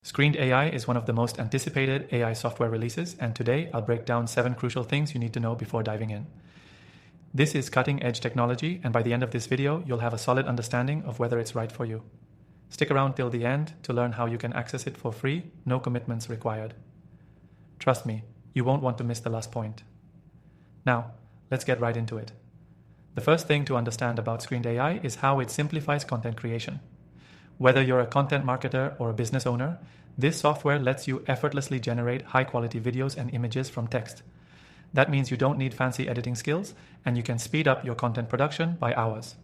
Screened AI is one of the most anticipated AI software releases, and today I'll break down 7 crucial things you need to know before diving in. This is cutting-edge technology, and by the end of this video, you'll have a solid understanding of whether it's right for you. Stick around till the end to learn how you can access it for free, no commitments required. Trust me, you won't want to miss the last point. Now, let's get right into it. The first thing to understand about Screened AI is how it simplifies content creation. Whether you're a content marketer or a business owner, this software lets you effortlessly generate high-quality videos and images from text. That means you don't need fancy editing skills, and you can speed up your content production by hours.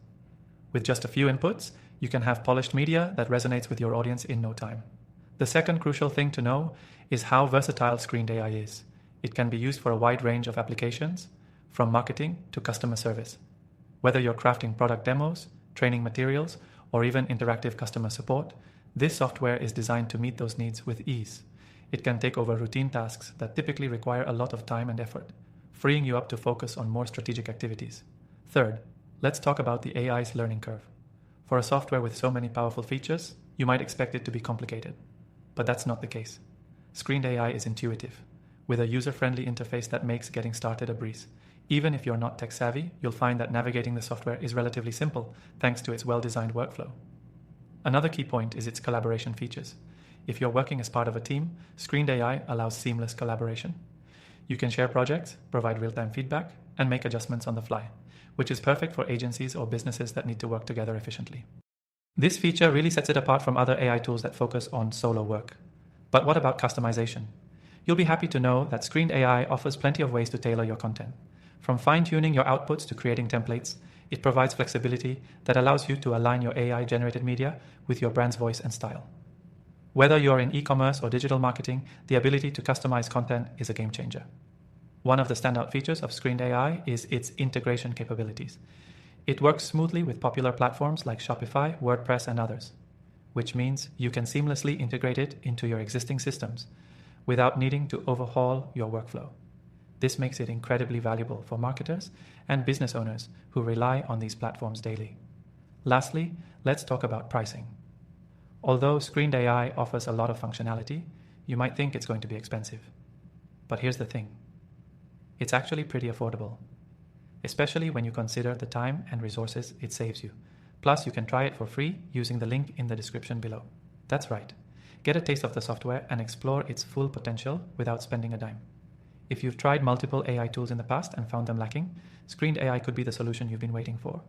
With just a few inputs, you can have polished media that resonates with your audience in no time. The second crucial thing to know is how versatile Screened AI is. It can be used for a wide range of applications, from marketing to customer service. Whether you're crafting product demos, training materials, or even interactive customer support, this software is designed to meet those needs with ease. It can take over routine tasks that typically require a lot of time and effort, freeing you up to focus on more strategic activities. Third, let's talk about the AI's learning curve. For a software with so many powerful features, you might expect it to be complicated. But that's not the case. Screened AI is intuitive, with a user-friendly interface that makes getting started a breeze. Even if you're not tech-savvy, you'll find that navigating the software is relatively simple thanks to its well-designed workflow. Another key point is its collaboration features. If you're working as part of a team, Screened AI allows seamless collaboration. You can share projects, provide real-time feedback, and make adjustments on the fly, which is perfect for agencies or businesses that need to work together efficiently. This feature really sets it apart from other AI tools that focus on solo work. But what about customization? You'll be happy to know that Screened AI offers plenty of ways to tailor your content. From fine-tuning your outputs to creating templates, it provides flexibility that allows you to align your AI-generated media with your brand's voice and style. Whether you're in e-commerce or digital marketing, the ability to customize content is a game changer. One of the standout features of Screened AI is its integration capabilities. It works smoothly with popular platforms like Shopify, WordPress, and others, which means you can seamlessly integrate it into your existing systems without needing to overhaul your workflow. This makes it incredibly valuable for marketers and business owners who rely on these platforms daily. Lastly, let's talk about pricing. Although Screened AI offers a lot of functionality, you might think it's going to be expensive. But here's the thing. It's actually pretty affordable, especially when you consider the time and resources it saves you. Plus, you can try it for free using the link in the description below. That's right. Get a taste of the software and explore its full potential without spending a dime. If you've tried multiple AI tools in the past and found them lacking, Screened AI could be the solution you've been waiting for.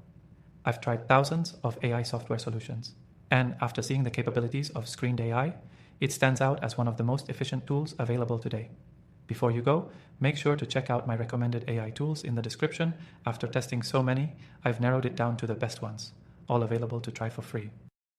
I've tried thousands of AI software solutions, and after seeing the capabilities of Screened AI, it stands out as one of the most efficient tools available today. Before you go, make sure to check out my recommended AI tools in the description. After testing so many, I've narrowed it down to the best ones, all available to try for free.